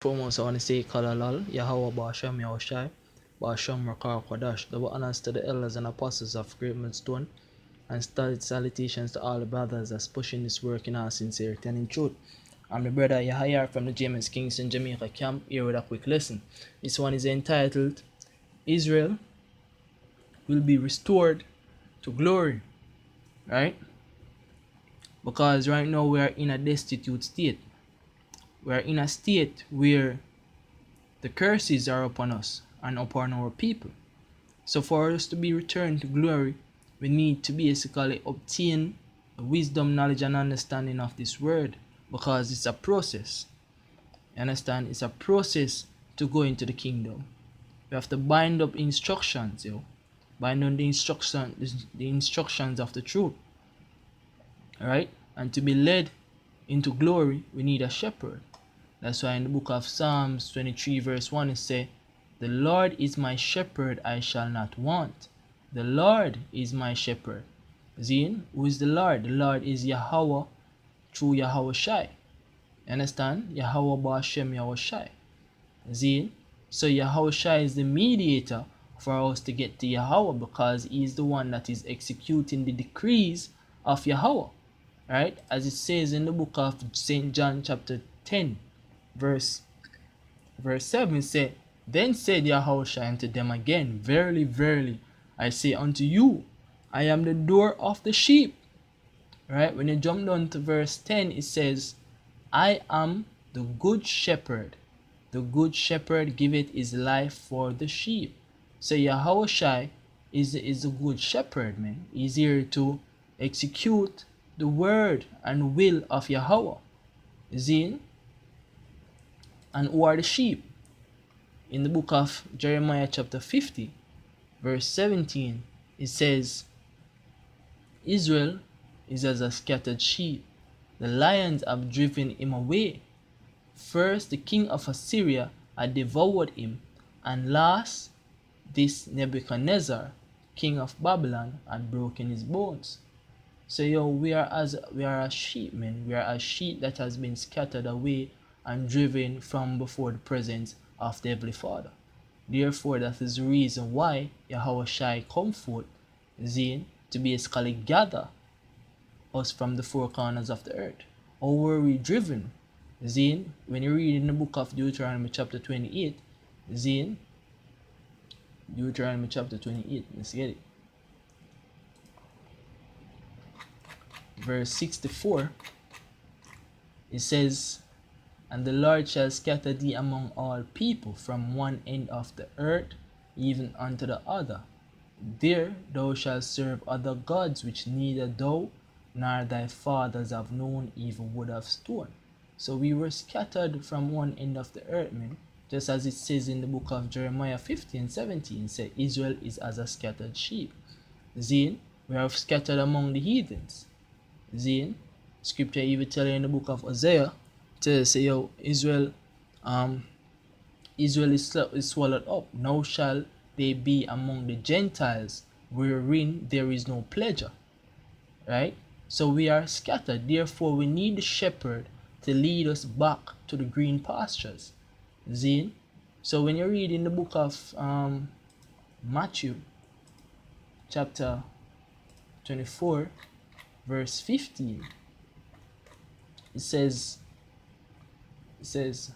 foremost, I want to say Kalalal, Yahweh Basham Yahushai, Basham Rakar Kwadash, double honors to the elders and apostles of Great Millstone, and salutations to all the brothers that's pushing this work in all sincerity and in truth. I'm the brother Yahya from the James Kingston, Jamaica camp, here with a quick lesson. This one is entitled, Israel will be restored to glory, right? Because right now we are in a destitute state. We are in a state where the curses are upon us and upon our people. So for us to be returned to glory, we need to basically obtain the wisdom, knowledge, and understanding of this word, because it's a process. You understand? It's a process to go into the kingdom. We have to bind up instructions, bind on the instructions of the truth. Alright? And to be led into glory, we need a shepherd. That's why in the book of Psalms 23 verse 1 it says, "The Lord is my shepherd, I shall not want." The Lord is my shepherd. Zin, who is the Lord? The Lord is Yahweh through Yahweh Shai. Understand? Yahweh Ba'ashem Yahweh Shai. Zin. So Yahweh Shai is the mediator for us to get to Yahweh, because he is the one that is executing the decrees of Yahweh. Right? As it says in the book of St. John chapter 10 verse 7, it says, "Then said Yahushua unto them again, Verily, verily, I say unto you, I am the door of the sheep." Right? When you jump down to verse 10, it says, "I am the good shepherd. The good shepherd giveth his life for the sheep." So Yahushua is a good shepherd, man. He's here to execute the word and will of Yahweh. Zin. And who are the sheep? In the book of Jeremiah chapter 50 verse 17, it says, "Israel is as a scattered sheep. The lions have driven him away. First the king of Assyria had devoured him, and last this Nebuchadnezzar, king of Babylon, had broken his bones." So we are a sheep, man. We are a sheep that has been scattered away and driven from before the presence of the Heavenly Father. Therefore, that is the reason why Yahweh Shai come forth, Zin, to basically gather us from the four corners of the earth. How were we driven? Zin, when you read in the book of Deuteronomy chapter 28, Zin, Deuteronomy chapter 28, let's get it. Verse 64, it says, "And the Lord shall scatter thee among all people, from one end of the earth even unto the other. There thou shalt serve other gods, which neither thou nor thy fathers have known, even wood of stone." So we were scattered from one end of the earth, man. Just as it says in the book of Jeremiah 15:17, say, "Israel is as a scattered sheep." Zin, we are scattered among the heathens. Zin, scripture even tell you in the book of Isaiah, to say, Israel is swallowed up. Now shall they be among the Gentiles, wherein there is no pleasure. Right? So we are scattered. Therefore, we need the shepherd to lead us back to the green pastures. Zin. So when you read in the book of Matthew, chapter 24, verse 15, it says, 15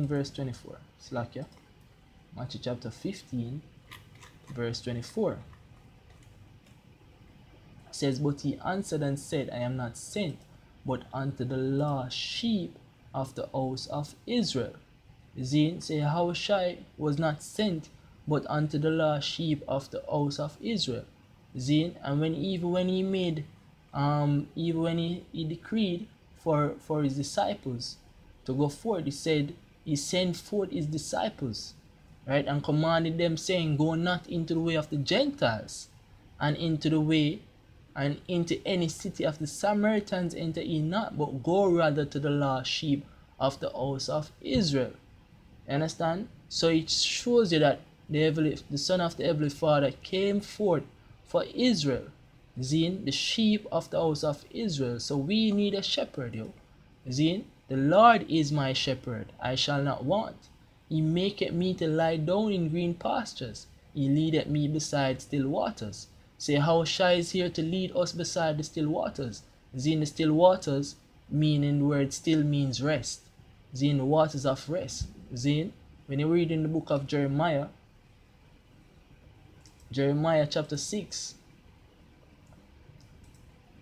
verse 24. Slack, yeah? Matthew chapter 15 verse 24. It says, "But he answered and said, I am not sent, but unto the lost sheep of the house of Israel." Zin, say, Yahushua was not sent, but unto the lost sheep of the house of Israel. Zin, and when he decreed for his disciples to go forth, he said he sent forth his disciples, right, and commanded them, saying, "Go not into the way of the Gentiles, and into the way and into any city of the Samaritans enter ye not, but go rather to the lost sheep of the house of Israel." You understand? So it shows you that the Son of the Heavenly Father came forth for Israel, Zin, the sheep of the house of Israel. So we need a shepherd, Zin. The Lord is my shepherd, I shall not want. He maketh me to lie down in green pastures. He leadeth me beside still waters. Say how Shai is here to lead us beside the still waters. In the still waters, meaning the word still means rest. In the waters of rest. Zin, when you read in the book of Jeremiah, Jeremiah chapter 6,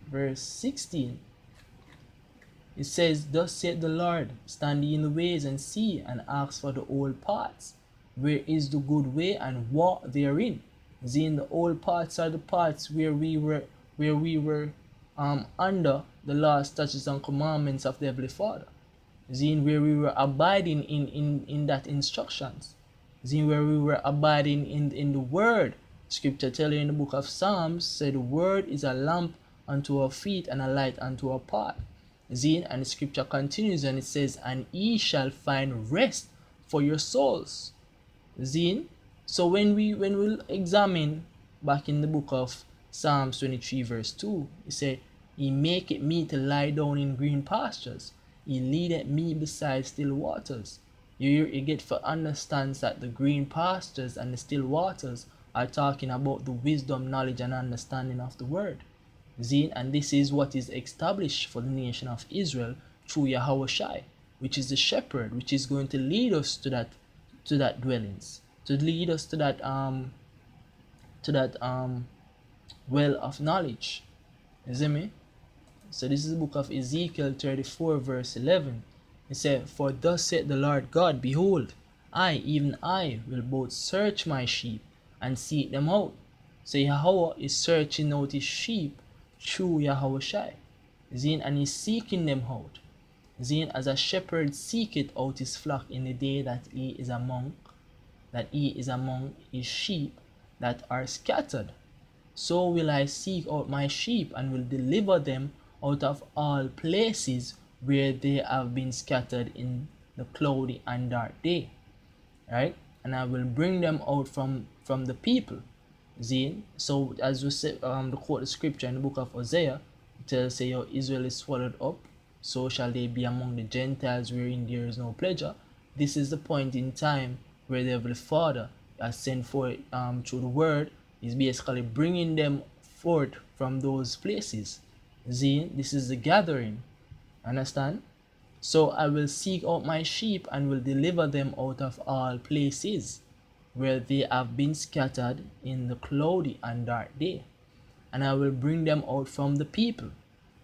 verse 16, it says, Thus saith the Lord, stand ye in the ways and see, and ask for the old paths. Where is the good way, and walk therein? Seeing the old paths are the paths where we were under the laws, statutes, and commandments of the Heavenly Father. Seeing where we were abiding in that instructions. Seeing where we were abiding in the word. Scripture tell you in the book of Psalms, say the word is a lamp unto our feet and a light unto our path. Zine, and the scripture continues and it says, and ye shall find rest for your souls. Zine, so when we examine back in the book of Psalms 23 verse 2, it said, he maketh me to lie down in green pastures. He leadeth me beside still waters. You get for understands that the green pastures and the still waters are talking about the wisdom, knowledge, and understanding of the word. Zine, and this is what is established for the nation of Israel through Yahweh Shai, which is the shepherd, which is going to lead us to that dwellings, to lead us to that well of knowledge. You see me? So this is the book of Ezekiel 34 verse 11. It said, For thus saith the Lord God, Behold, I, even I, will both search my sheep and seek them out. So Yahweh is searching out his sheep through Yahweh Shai. Zine, and he's seeking them out. Zine, as a shepherd seeketh out his flock in the day that he is among his sheep that are scattered. So will I seek out my sheep and will deliver them out of all places where they have been scattered in the cloudy and dark day. Right? And I will bring them out from the people. Zine. So as we say, the quote the scripture in the book of Hosea, it tells say, Israel is swallowed up, so shall they be among the Gentiles wherein there is no pleasure. This is the point in time where the Heavenly Father has sent forth through the word, is basically bringing them forth from those places. Zine, this is the gathering. Understand? So I will seek out my sheep and will deliver them out of all places where they have been scattered in the cloudy and dark day. And I will bring them out from the people,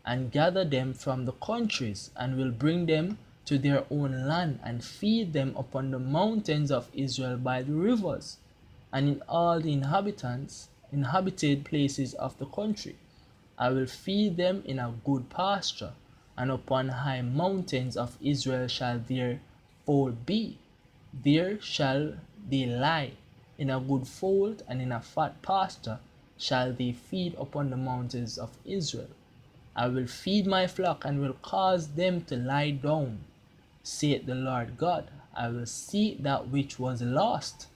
and gather them from the countries, and will bring them to their own land, and feed them upon the mountains of Israel by the rivers, and in all the inhabited places of the country. I will feed them in a good pasture, and upon high mountains of Israel shall their fold be. There shall they lie in a good fold, and in a fat pasture shall they feed upon the mountains of Israel. I will feed my flock and will cause them to lie down, saith the Lord God. I will seek that which was lost,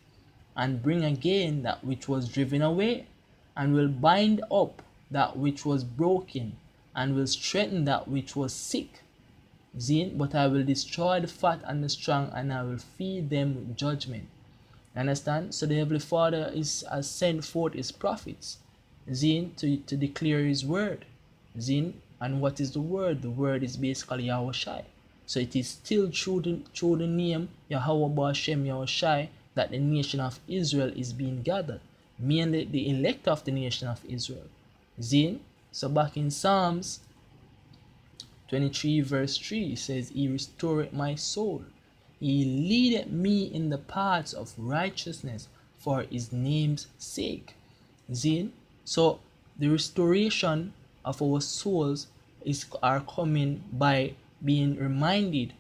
and bring again that which was driven away, and will bind up that which was broken, and will strengthen that which was sick. Zine, but I will destroy the fat and the strong, and I will feed them with judgment. Understand? So the Heavenly Father has sent forth his prophets, Zine, to declare his word. Zine, and what is the word? The word is basically Yahweh Shai. So it is still through the name Yahweh Ba'ashem Yahweh Shai that the nation of Israel is being gathered. Mainly the elect of the nation of Israel. Zine, so back in Psalms 23 verse 3, it says, He restoreth my soul. He leadeth me in the paths of righteousness for his name's sake. Zine, so the restoration of our souls are coming by being reminded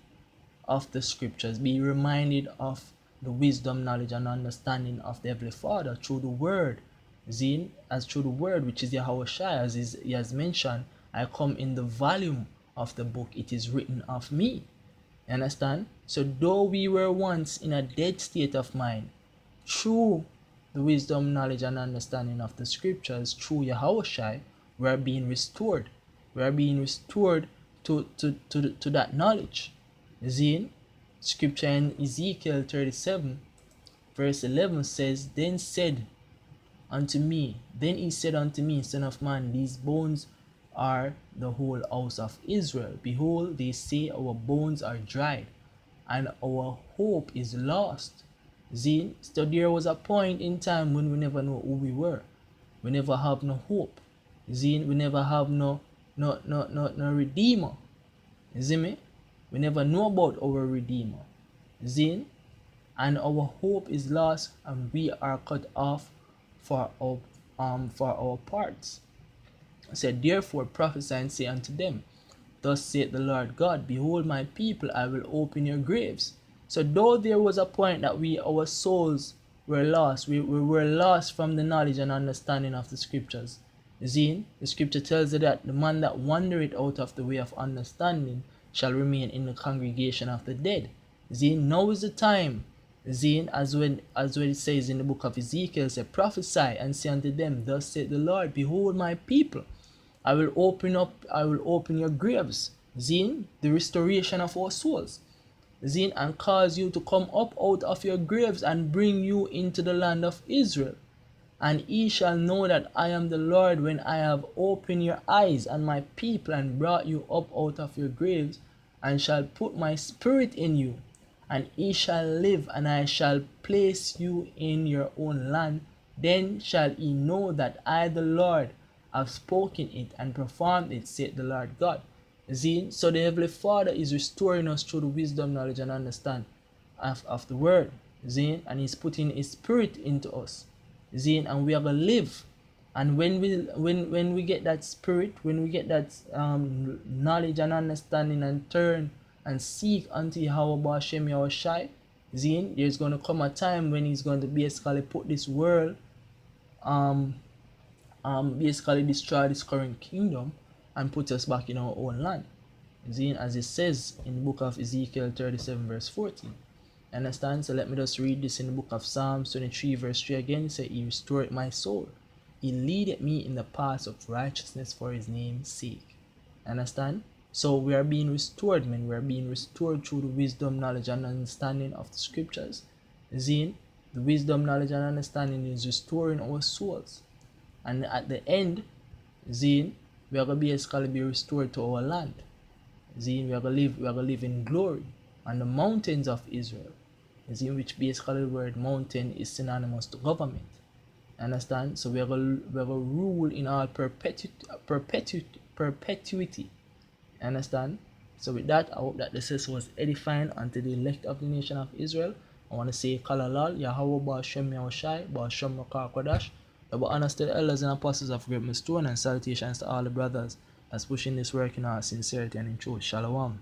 of the scriptures, being reminded of the wisdom, knowledge, and understanding of the Heavenly Father through the word. Zine, as through the word, which is Yahweh Shai, as he has mentioned, I come in the volume of the book, it is written of me. You understand? So though we were once in a dead state of mind, through the wisdom, knowledge, and understanding of the scriptures, through Yahweh Shai, we are being restored. We are being restored to that knowledge. Zin, scripture in Ezekiel 37 verse 11 says, Then he said unto me, Son of man, these bones are the whole house of Israel. Behold, they say our bones are dried, and our hope is lost. See, so there was a point in time when we never know who we were. We never have no hope. See, we never have no redeemer. You see me? We never know about our redeemer. See? And our hope is lost, and we are cut off for our parts. It said, Therefore prophesy and say unto them, Thus saith the Lord God, Behold my people, I will open your graves. So though there was a point that our souls were lost, we were lost from the knowledge and understanding of the scriptures. Zine, the scripture tells you that the man that wandereth out of the way of understanding shall remain in the congregation of the dead. Zine, now is the time. Zine, as when it says in the book of Ezekiel, say, Prophesy and say unto them, Thus saith the Lord, Behold my people, I will open your graves. Zine, the restoration of our souls. Zine, and cause you to come up out of your graves and bring you into the land of Israel. And ye shall know that I am the Lord when I have opened your eyes and my people and brought you up out of your graves, and shall put my spirit in you, and ye shall live, and I shall place you in your own land. Then shall ye know that I, the Lord, have spoken it and performed it, saith the Lord God. See, so the Heavenly Father is restoring us through the wisdom, knowledge, and understanding of the Word. See, and He's putting His Spirit into us. See, and we are going to live. And when we get that Spirit, when we get that knowledge and understanding, and turn and seek unto Yahweh Ba'ashem Yahushai, Zin, there's going to come a time when He's going to basically put this world, basically destroy this current kingdom and put us back in our own land. Zin, as it says in the book of Ezekiel 37 verse 14. Understand? So let me just read this in the book of Psalms 23 verse 3 again. It says, He restored my soul. He leadeth me in the paths of righteousness for His name's sake. Understand? So we are being restored, man. We are being restored through the wisdom, knowledge, and understanding of the scriptures. Zin, the wisdom, knowledge, and understanding is restoring our souls. And at the end, Zin, we are going to basically be restored to our land. Zin, we are going to live in glory on the mountains of Israel. Zin, which basically the word mountain is synonymous to government. Understand? So we are going to rule in our perpetuity. Understand? So with that, I hope that this was edifying unto the elect of the nation of Israel. I want to say Kalalal, Yahweh Ba'ashem Yahushai, Ba'ashem Rakar Kodash. Double honors to the elders and apostles of Great Stone, and salutations to all the brothers that's pushing this work in our sincerity and in truth. Shalom.